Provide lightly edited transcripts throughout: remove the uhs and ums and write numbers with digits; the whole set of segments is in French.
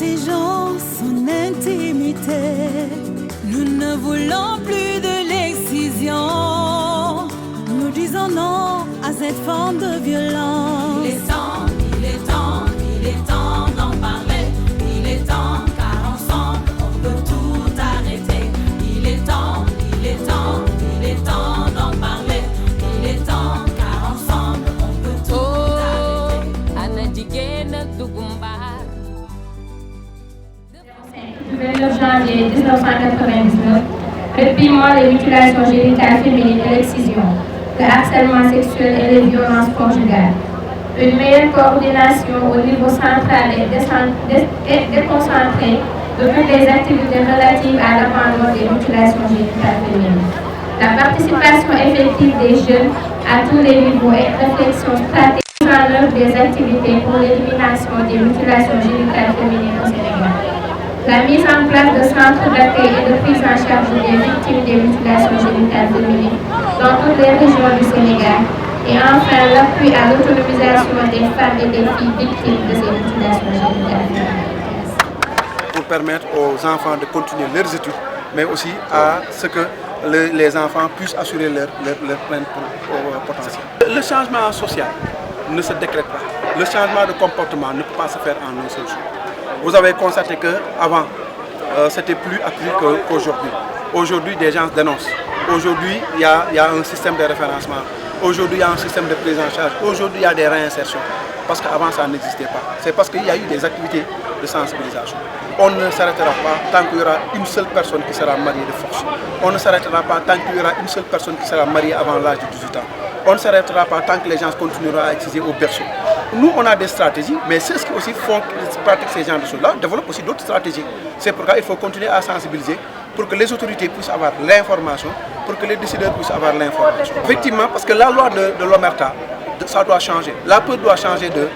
protégeons son intimité. Nous ne voulons plus de l'excision. Nous disons non à cette forme de violence. Il est temps, il est temps, il est temps d'en parler. Il est temps, car ensemble on peut tout arrêter. Il est temps, il est temps, il est temps d'en parler. Il est temps, car ensemble on peut tout arrêter. Du 29 janvier 1999, réprimant les mutilations génitales féminines et l'excision, le harcèlement sexuel et les violences conjugales. Une meilleure coordination au niveau central et déconcentré de toutes les activités relatives à l'abandon des mutilations génitales féminines. La participation effective des jeunes à tous les niveaux et réflexion stratégique en œuvre des activités pour l'élimination des mutilations génitales féminines au Sénégal. La mise en place de centres d'accueil et de prise en charge des victimes des mutilations génitales féminines dans toutes les régions du Sénégal. Et enfin, l'appui à l'autonomisation des femmes et des filles victimes de ces mutilations génitales féminines. Pour permettre aux enfants de continuer leurs études, mais aussi à ce que les enfants puissent assurer leur plein potentiel. Le changement social ne se décrète pas. Le changement de comportement ne peut pas se faire en un seul jour. Vous avez constaté qu'avant, c'était plus accru qu'aujourd'hui. Aujourd'hui, des gens dénoncent. Aujourd'hui, il y a un système de référencement. Aujourd'hui, il y a un système de prise en charge. Aujourd'hui, il y a des réinsertions. Parce qu'avant, ça n'existait pas. C'est parce qu'il y a eu des activités de sensibilisation. On ne s'arrêtera pas tant qu'il y aura une seule personne qui sera mariée de force. On ne s'arrêtera pas tant qu'il y aura une seule personne qui sera mariée avant l'âge de 18 ans. On ne s'arrêtera pas tant que les gens continueront à utiliser au berceau. Nous, on a des stratégies, mais ceux qui aussi font, pratiquent ces genres de choses-là, développent aussi d'autres stratégies. C'est pourquoi il faut continuer à sensibiliser pour que les autorités puissent avoir l'information, pour que les décideurs puissent avoir l'information. Effectivement, parce que la loi de l'Omerta, ça doit changer. La peur doit changer de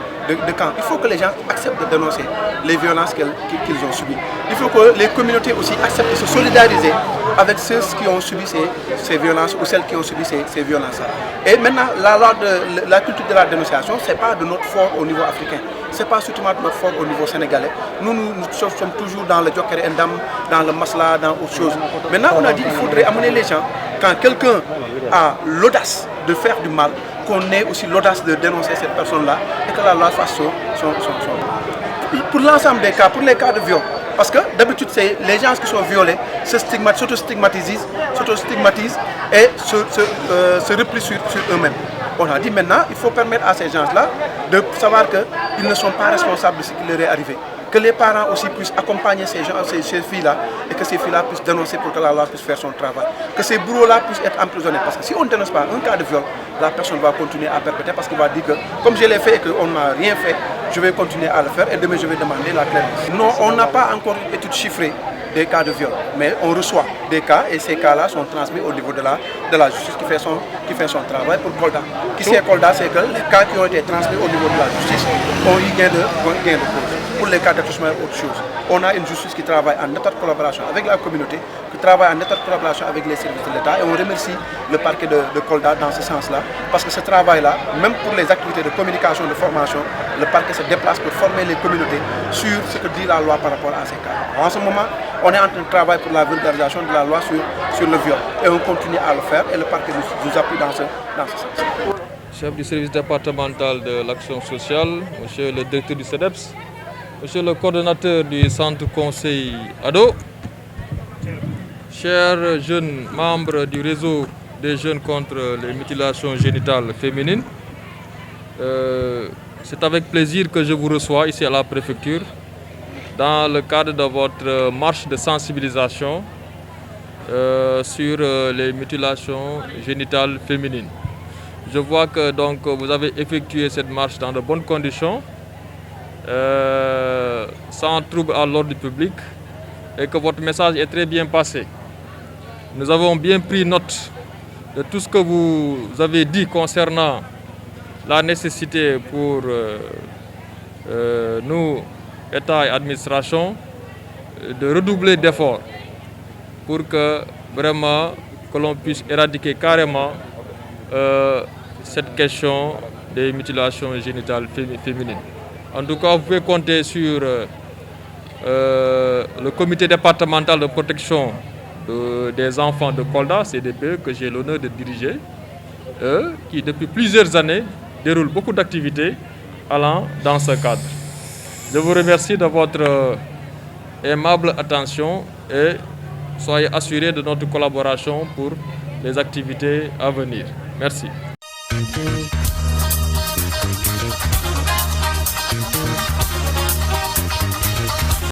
camp. Il faut que les gens acceptent de dénoncer les violences qu'ils ont subies. Il faut que les communautés aussi acceptent de se solidariser avec ceux qui ont subi ces violences ou celles qui ont subi ces violences-là. Et maintenant, la culture de la dénonciation, ce n'est pas de notre fort au niveau africain. Ce n'est pas surtout de notre fort au niveau sénégalais. Nous sommes toujours dans le Joker Endam, dans le Masla, dans autre chose. Maintenant, on a dit qu'il faudrait amener les gens, quand quelqu'un a l'audace de faire du mal, qu'on ait aussi l'audace de dénoncer cette personne-là et que la loi fasse son. Pour l'ensemble des cas, pour les cas de viol, parce que d'habitude, les gens qui sont violés s'auto-stigmatisent et se replient sur eux-mêmes. On a dit maintenant, il faut permettre à ces gens-là de savoir qu'ils ne sont pas responsables de ce qui leur est arrivé. Que les parents aussi puissent accompagner ces filles-là et que ces filles-là puissent dénoncer pour que la loi puisse faire son travail. Que ces bourreaux-là puissent être emprisonnés. Parce que si on ne dénonce pas un cas de viol, la personne va continuer à perpétrer parce qu'il va dire que comme je l'ai fait et qu'on n'a rien fait, je vais continuer à le faire et demain je vais demander la clémence. Non, on n'a pas encore une étude chiffrée des cas de viol, mais on reçoit des cas et ces cas-là sont transmis au niveau de la justice qui fait son travail pour Kolda. Qui c'est Kolda, c'est que les cas qui ont été transmis au niveau de la justice ont eu gain de cause. Pour les cas d'attouchement et autre chose, on a une justice qui travaille en étroite collaboration avec la communauté, qui travaille en étroite collaboration avec les services de l'État et on remercie le parquet de Kolda dans ce sens-là parce que ce travail-là, même pour les activités de communication, de formation, le parquet se déplace pour former les communautés sur ce que dit la loi par rapport à ces cas. En ce moment, on est en train de travailler pour la vulgarisation de la loi sur le viol et on continue à le faire et le parquet nous appuie dans ce sens. Chef du service départemental de l'action sociale, monsieur le directeur du CEDEPS, monsieur le coordonnateur du centre conseil ado, chers jeunes membres du réseau des jeunes contre les mutilations génitales féminines, c'est avec plaisir que je vous reçois ici à la préfecture dans le cadre de votre marche de sensibilisation sur les mutilations génitales féminines. Je vois que donc, vous avez effectué cette marche dans de bonnes conditions, sans trouble à l'ordre public et que votre message est très bien passé. Nous avons bien pris note de tout ce que vous avez dit concernant la nécessité pour nous, État et administration, de redoubler d'efforts pour que vraiment que l'on puisse éradiquer carrément cette question des mutilations génitales féminines. En tout cas, vous pouvez compter sur le comité départemental de protection des enfants de Kolda, CDPE, que j'ai l'honneur de diriger, qui depuis plusieurs années déroule beaucoup d'activités allant dans ce cadre. Je vous remercie de votre aimable attention et soyez assurés de notre collaboration pour les activités à venir. Merci.